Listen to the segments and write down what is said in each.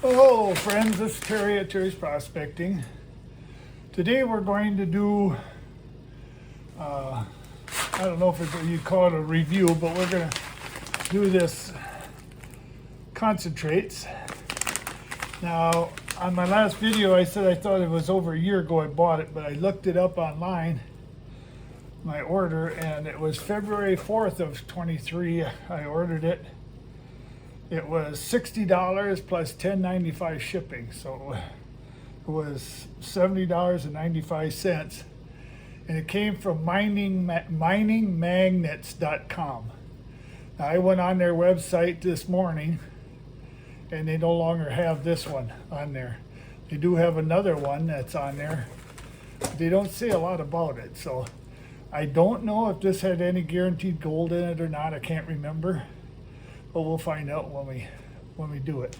Hello friends, this is Terry at Terry's Prospecting. Today we're going to do, I don't know if you call it a review, but we're going to do this concentrates. Now, on my last video I said I thought it was over a year ago I bought it, but I looked it up online, my order, and it was February 4th of 23 I ordered it. It was $60 plus $10.95 shipping, so it was $70.95, and it came from miningmagnets.com. Now, I went on their website this morning, and they no longer have this one on there. They do have another one that's on there, but they don't say a lot about it. So I don't know if this had any guaranteed gold in it or not. I can't remember. But we'll find out when we do it.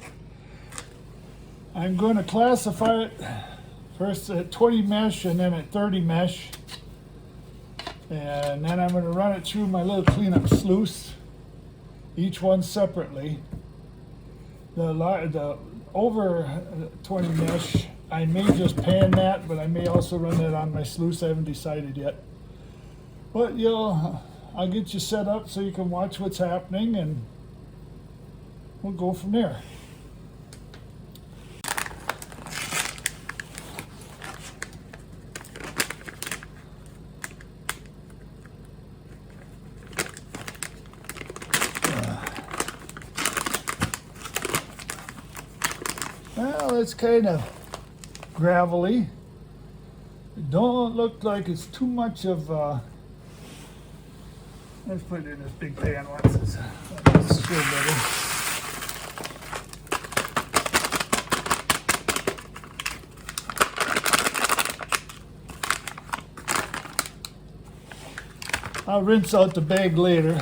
I'm going to classify it first at 20 mesh and then at 30 mesh. And then I'm going to run it through my little cleanup sluice, each one separately. The over 20 mesh, I may just pan that, but I may also run that on my sluice. I haven't decided yet. But I'll get you set up so you can watch what's happening, and we'll go from there. Well, it's kind of gravelly. It don't look like it's too much of let's put it in this big pan once. It's still better. I'll rinse out the bag later.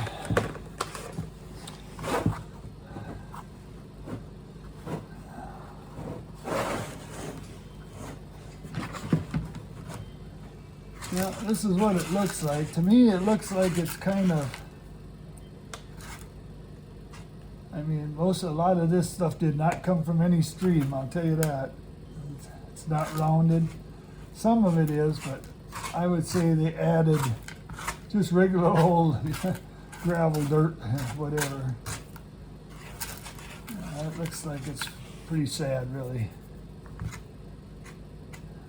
Yeah, this is what it looks like. To me, it looks like it's kind of, I mean, a lot of this stuff did not come from any stream, I'll tell you that. It's not rounded. Some of it is, but I would say they added just regular old gravel, dirt, whatever. It looks like it's pretty sad, really.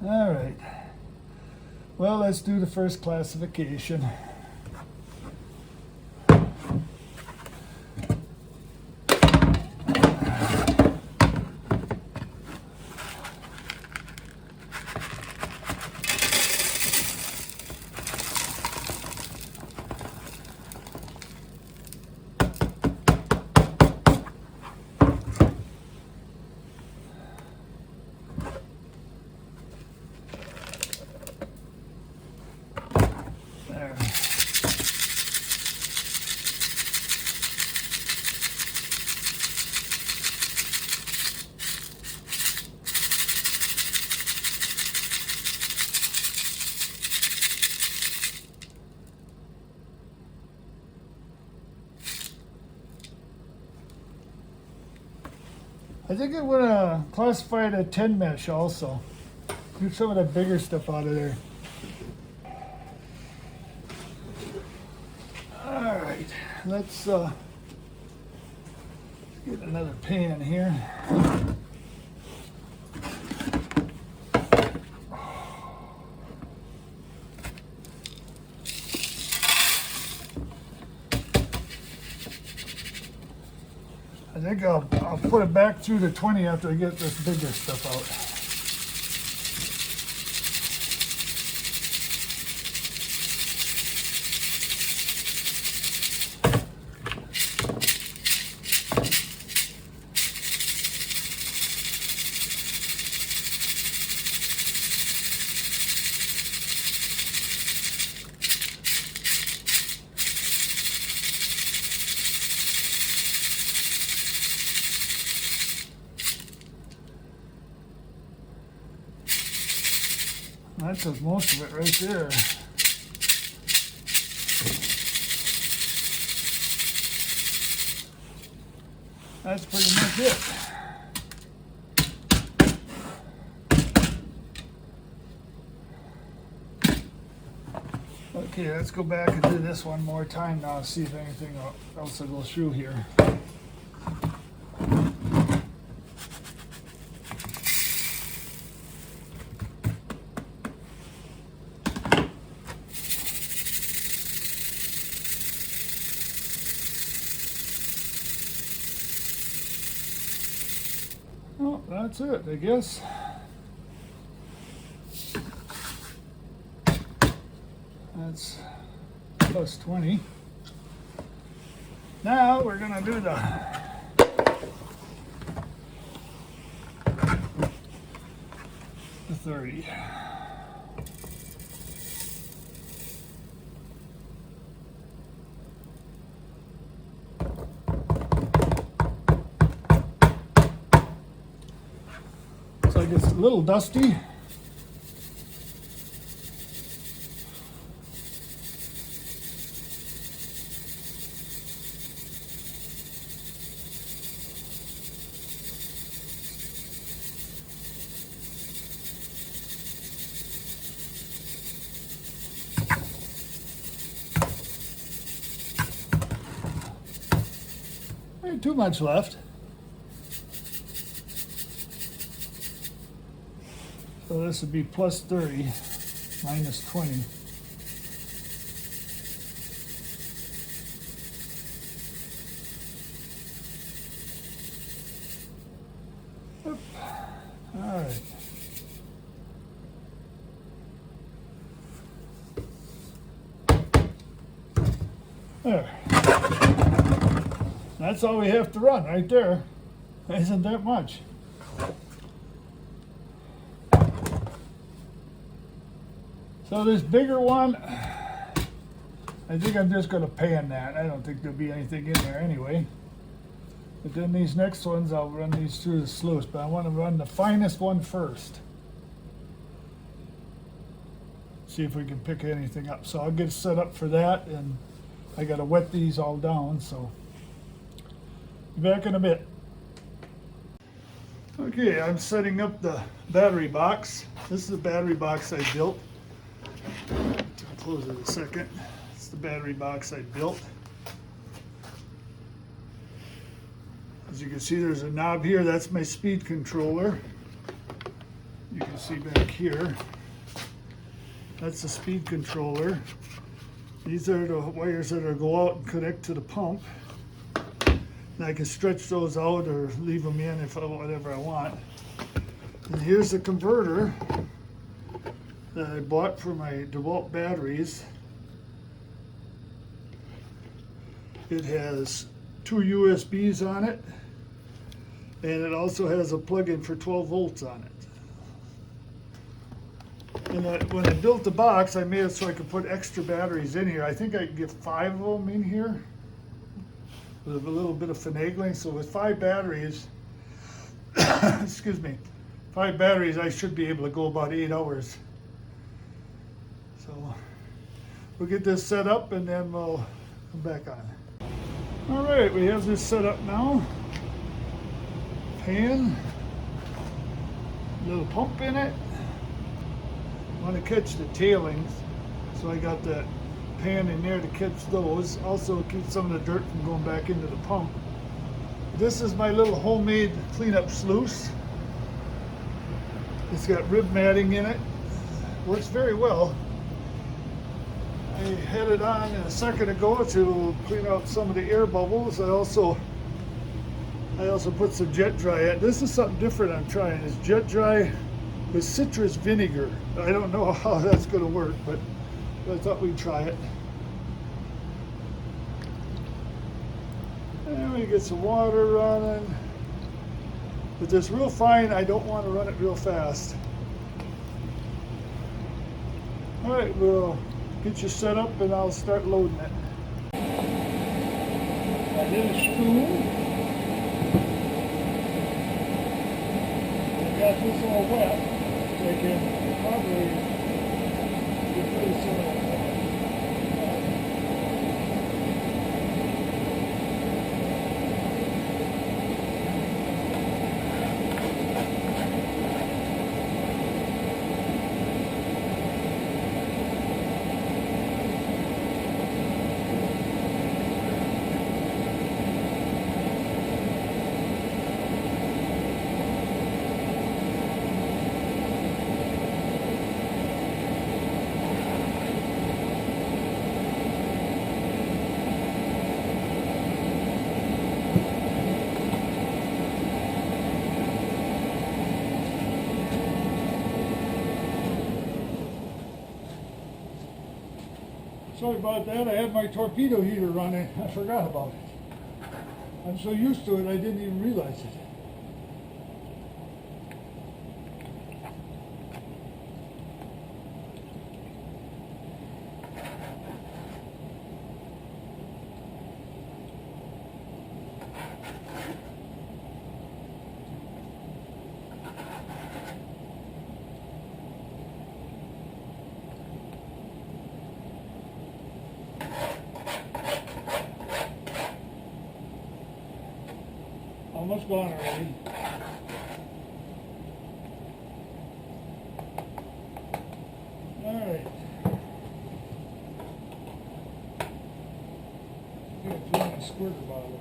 All right. Well, let's do the first classification. I think I'm gonna classify it at 10 mesh also. Do some of the bigger stuff out of there. All right, let's get another pan here. I think I'll put it back through the 20 after I get this bigger stuff out. That does most of it right there. That's pretty much it. Okay, let's go back and do this one more time now, see if anything else will go through here. Oh, that's it, I guess. That's plus 20. Now we're gonna do the the 30. Looks like it's a little dusty. Ain't too much left. So this would be plus 30 minus 20. Oop. All right. There. That's all we have to run right there. Isn't that much? So this bigger one, I think I'm just going to pan that. I don't think there'll be anything in there anyway. But then these next ones, I'll run these through the sluice. But I want to run the finest one first. See if we can pick anything up. So I'll get set up for that, and I got to wet these all down. So be back in a bit. Okay, I'm setting up the battery box. This is the battery box I built. I'll close it a second. It's the battery box I built. As you can see, there's a knob here. That's my speed controller. You can see back here. That's the speed controller. These are the wires that are go out and connect to the pump. And I can stretch those out or leave them in if whatever I want. And here's the converter that I bought for my DeWalt batteries. It has 2 USBs on it, and it also has a plug-in for 12 volts on it. And when I built the box, I made it so I could put extra batteries in here. I think I can get 5 of them in here with a little bit of finagling. So with 5 batteries, excuse me, 5 batteries, I should be able to go about 8 hours. So we'll get this set up and then we'll come back on. All right, we have this set up now. Pan, little pump in it. I want to catch the tailings, so I got that pan in there to catch those. Also keep some of the dirt from going back into the pump. This is my little homemade cleanup sluice. It's got rib matting in it. Works very well. I had it on a second ago to clean out some of the air bubbles. I also put some jet dry in. This is something different I'm trying. It's jet dry with citrus vinegar. I don't know how that's going to work, but I thought we'd try it. And we get some water running. But this real fine, I don't want to run it real fast. All right, we'll get you set up and I'll start loading it. I did a spoon. I got this all wet. I can probably replace it. Sorry about that. I had my torpedo heater running. I forgot about it. I'm so used to it I didn't even realize it. Almost gone already. Alright. Gotta fill my squirter bottle.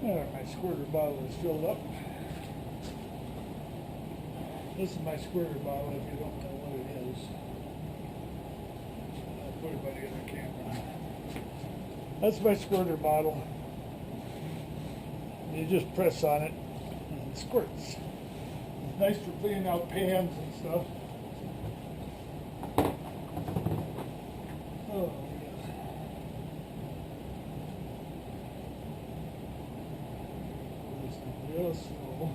Alright, my squirter bottle is filled up. This is my squirter bottle if you don't know what it is. I'll put it by the other camera. That's my squirter bottle. You just press on it and it squirts. It's nice for cleaning out pans and stuff. Oh. Real slow.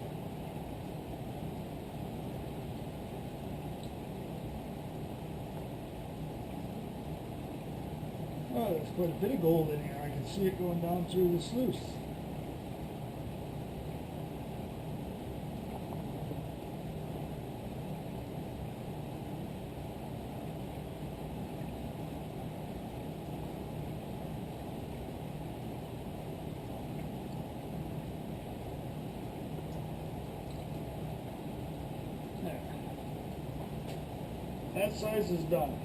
Oh, there's quite a bit of gold in here. I can see it going down through the sluice. That size is done.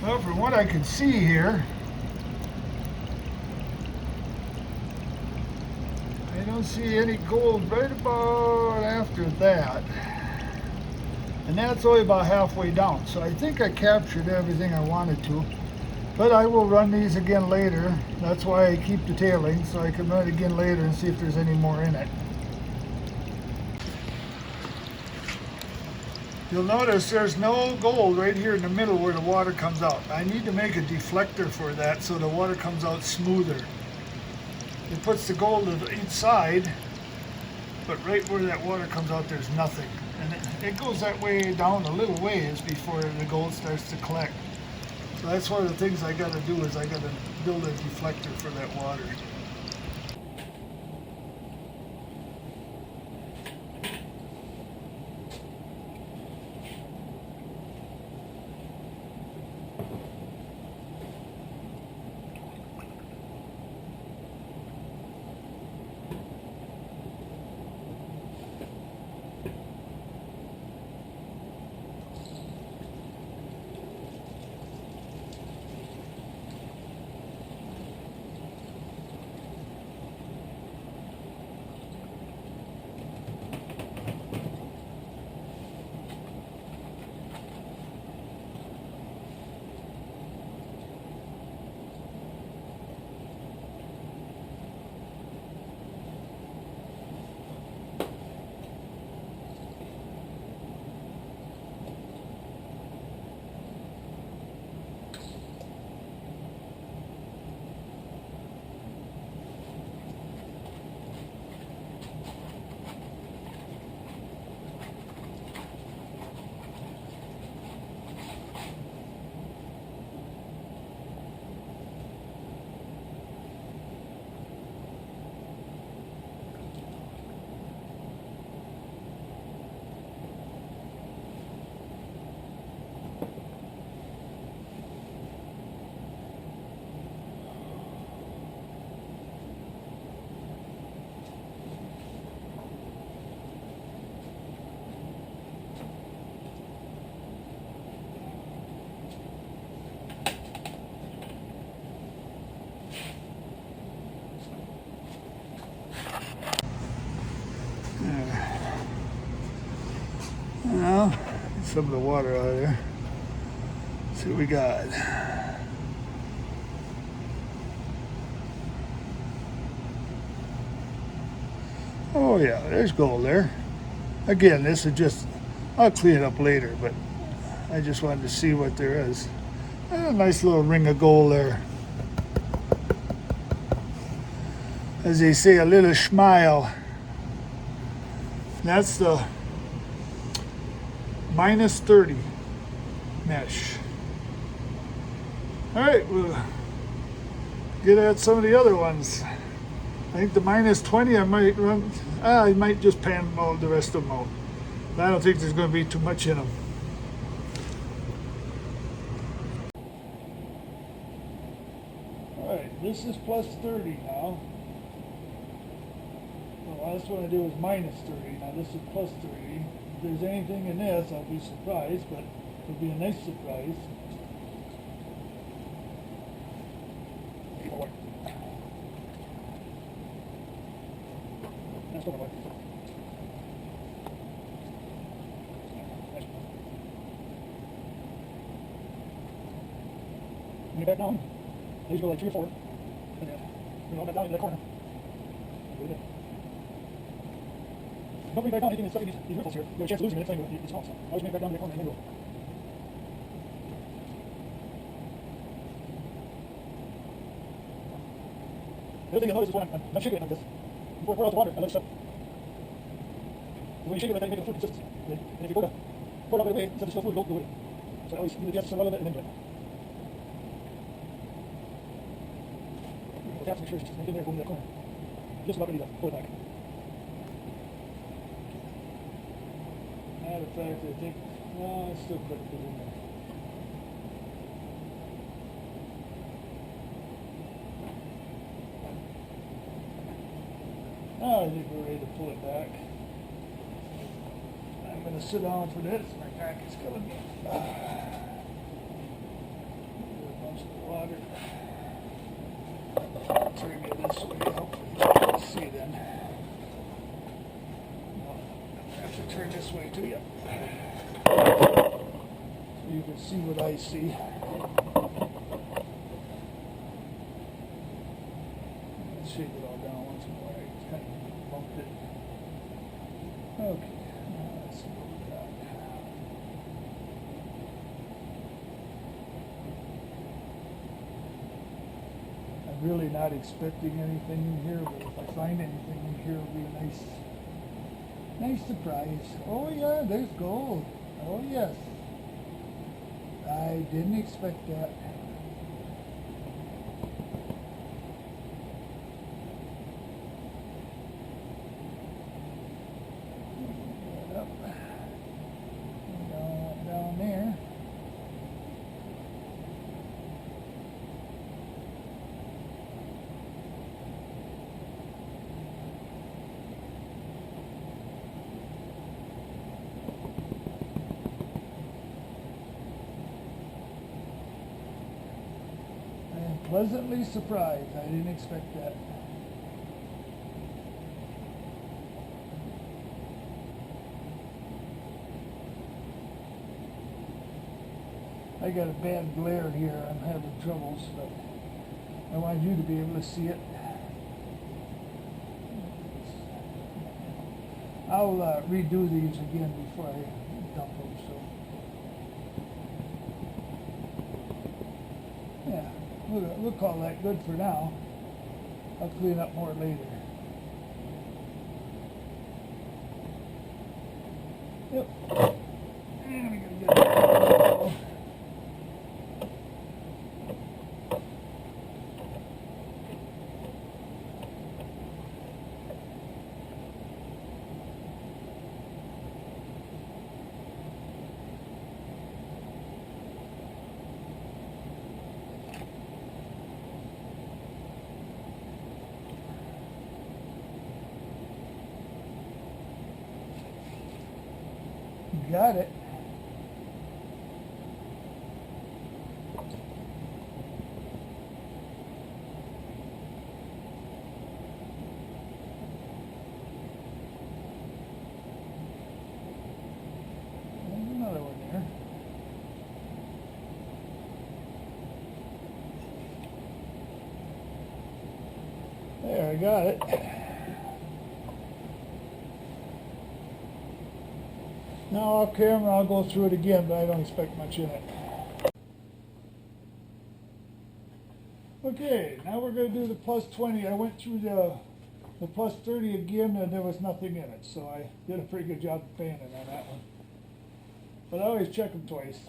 Well, from what I can see here, I don't see any gold right about after that. And that's only about halfway down. So I think I captured everything I wanted to. But I will run these again later. That's why I keep the tailing, so I can run it again later and see if there's any more in it. You'll notice there's no gold right here in the middle where the water comes out. I need to make a deflector for that so the water comes out smoother. It puts the gold on each side, but right where that water comes out there's nothing. And it goes that way down a little ways before the gold starts to collect. So that's one of the things I got to do is I got to build a deflector for that water. some of the water out of there. Let's see what we got. Oh yeah, there's gold there. Again, this is just, I'll clean it up later, but I just wanted to see what there is. A nice little ring of gold there. As they say, a little smile. That's the -30 mesh. All right, we'll get at some of the other ones. I think the -20 I might run. I might just pan mold the rest of them out. I don't think there's going to be too much in them. All right, this is +30 now. The last one I did was -30. Now this is +30. If there's anything in this, I'll be surprised, but it'll be a nice surprise. Bring it back down. These go like 3 or 4. And then bring it all back down into that corner. Don't bring back down anything that's stuck in these ripples here. You have a chance of losing it if it's small. So always bring it back down to the corner and then go. The other thing you'll notice is when I'm shaking it like this, before I pour out the water, I let it set. When you shake it like that, you make the fluid consistent. And if you go to pour it out right away, instead of still fluid, go away. So I always you have to stir a little bit and then do it. Tap to make sure it's just in there, go into that corner. Just about ready to pull it back. Matter of fact, I think, no, it's still quick to put it in there. Now I think we're ready to pull it back. I'm going to sit down for this. My back is killing me. Get a bunch of water. Turn it this way. Hopefully you can see then. I have to turn this way too. Yep. So you can see what I see. Let's shake it all down once more. I kind of bumped it. Okay. Now let's see what we got. I'm really not expecting anything in here, but if I find anything in here, it'll be a nice surprise. Oh yeah, there's gold. Oh yes. I didn't expect that. Get up. Down there. Pleasantly surprised. I didn't expect that. I got a bad glare here. I'm having troubles, but I wanted you to be able to see it. I'll redo these again before I dump them. So yeah. We'll call that good for now. I'll clean up more later. Yep. And we gotta get it. Got it. There's another one got it. Now off camera I'll go through it again, but I don't expect much in it. Okay, now we're going to do the plus 20. I went through the plus 30 again and there was nothing in it, so I did a pretty good job of panning on that one. But I always check them twice,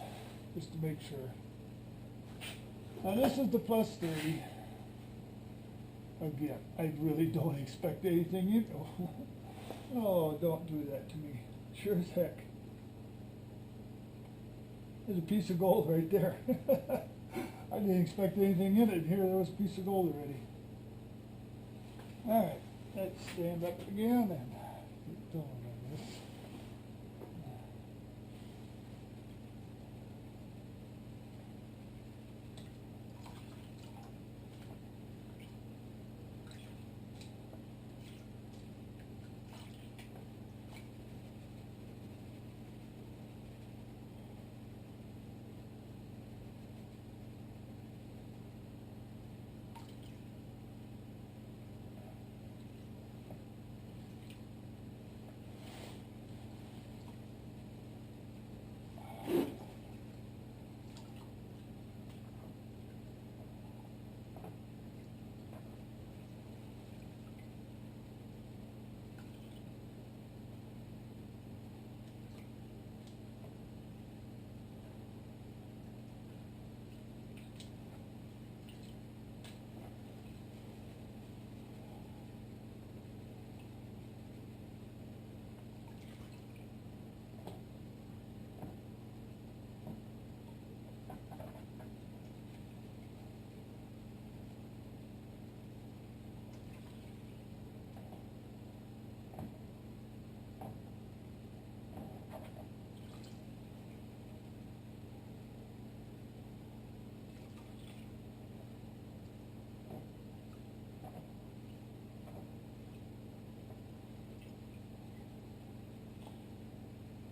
just to make sure. Now this is the plus 30. Again, I really don't expect anything in it. Oh, don't do that to me. Sure as heck. There's a piece of gold right there. I didn't expect anything in it. Here there was a piece of gold already. Alright, let's stand up again and keep going on this.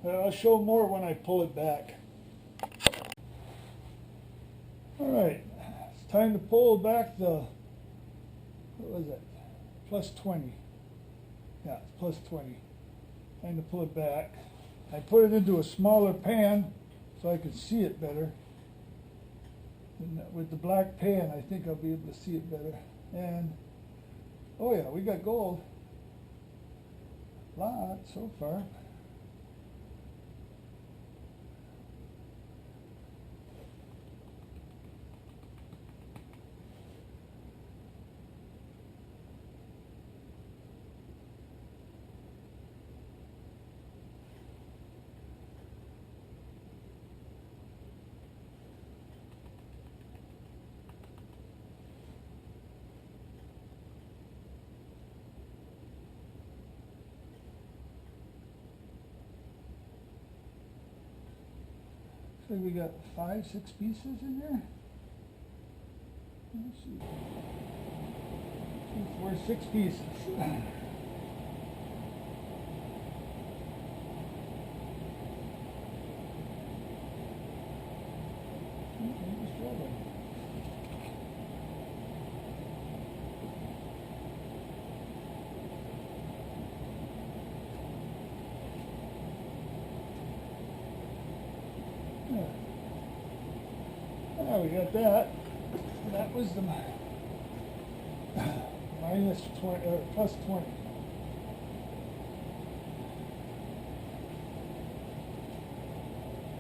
I'll show more when I pull it back. Alright, it's time to pull back the, what was it, plus 20. Yeah, it's plus 20. Time to pull it back. I put it into a smaller pan so I could see it better. And with the black pan, I think I'll be able to see it better. And, oh yeah, we got gold. Lot so far. So we got 5, 6 pieces in there. Let's see. 2, 4, 6 pieces. Well, we got that. That was the minus 20, or plus 20.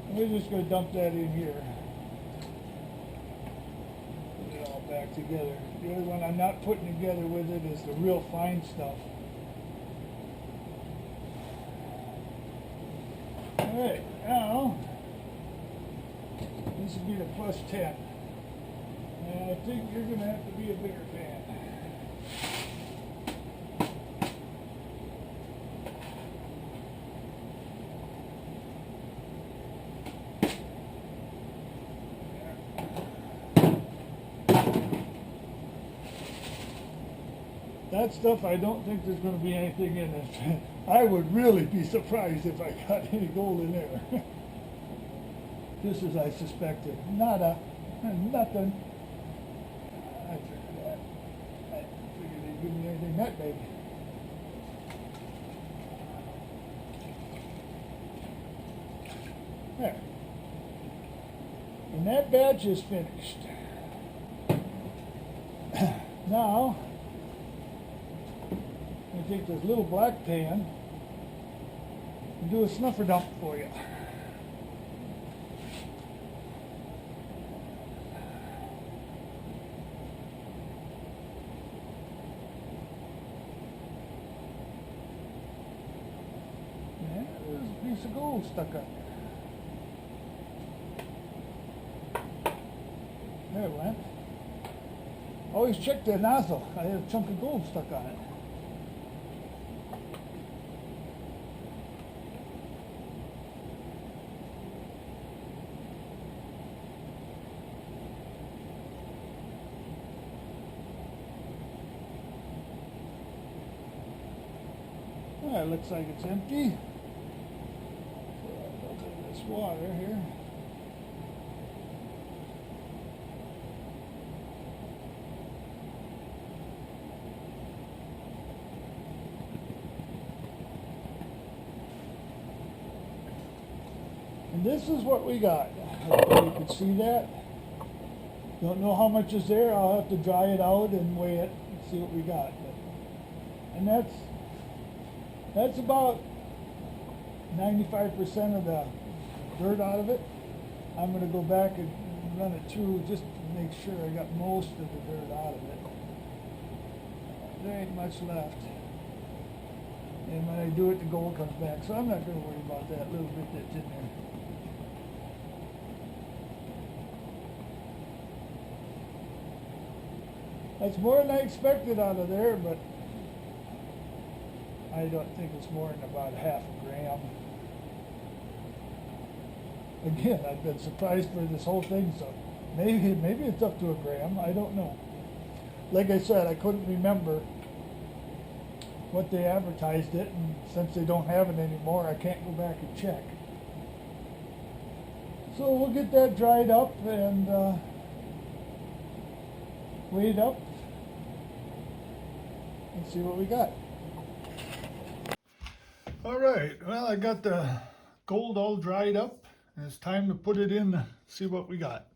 And we're just going to dump that in here. Put it all back together. The other one I'm not putting together with it is the real fine stuff. Alright, now this would be the plus 10. And I think you're going to have to be a bigger fan. That stuff, I don't think there's going to be anything in it. I would really be surprised if I got any gold in there. Just as I suspected. Nada. Nothing. I figured that. I figured they'd give me anything that big. There. And that batch is finished. Now, I take this little black pan and do a snuffer dump for you. Yeah, there's a piece of gold stuck up there. There it went. Always check the nozzle. I had a chunk of gold stuck on it. Well, it looks like it's empty. So I'll do this water here. And this is what we got. Hopefully you can see that. Don't know how much is there. I'll have to dry it out and weigh it and see what we got. And that's about 95% of the dirt out of it. I'm going to go back and run it through just to make sure I got most of the dirt out of it. There ain't much left. And when I do it, the gold comes back. So I'm not going to worry about that little bit that's in there. That's more than I expected out of there, but I don't think it's more than about half a gram. Again, I've been surprised for this whole thing, so maybe it's up to a gram. I don't know. Like I said, I couldn't remember what they advertised it, and since they don't have it anymore, I can't go back and check. So we'll get that dried up and weighed up and see what we got. All right, well, I got the gold all dried up, and it's time to put it in, see what we got.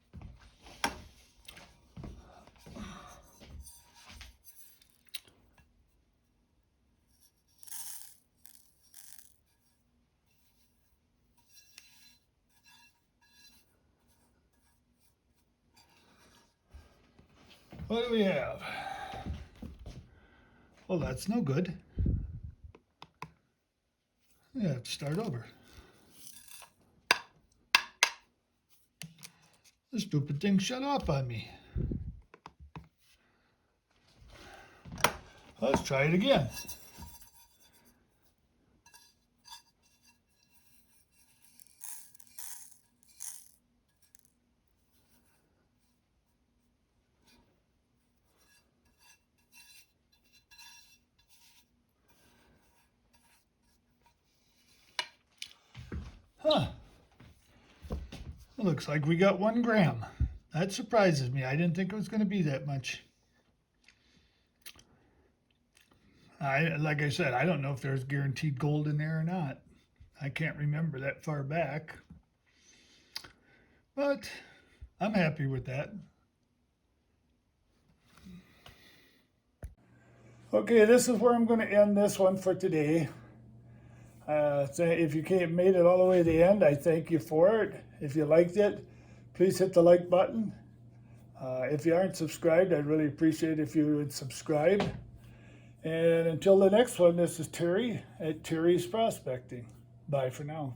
What do we have? Well, that's no good. I have to start over. The stupid thing shut off on me. Let's try it again. Huh. It looks like we got 1 gram. That surprises me. I didn't think it was going to be that much. Like I said, I don't know if there's guaranteed gold in there or not. I can't remember that far back. But I'm happy with that. Okay, this is where I'm going to end this one for today. If you made it all the way to the end, I thank you for it. If you liked it, please hit the like button. If you aren't subscribed, I'd really appreciate it if you would subscribe. And until the next one, this is Terry at Terry's Prospecting. Bye for now.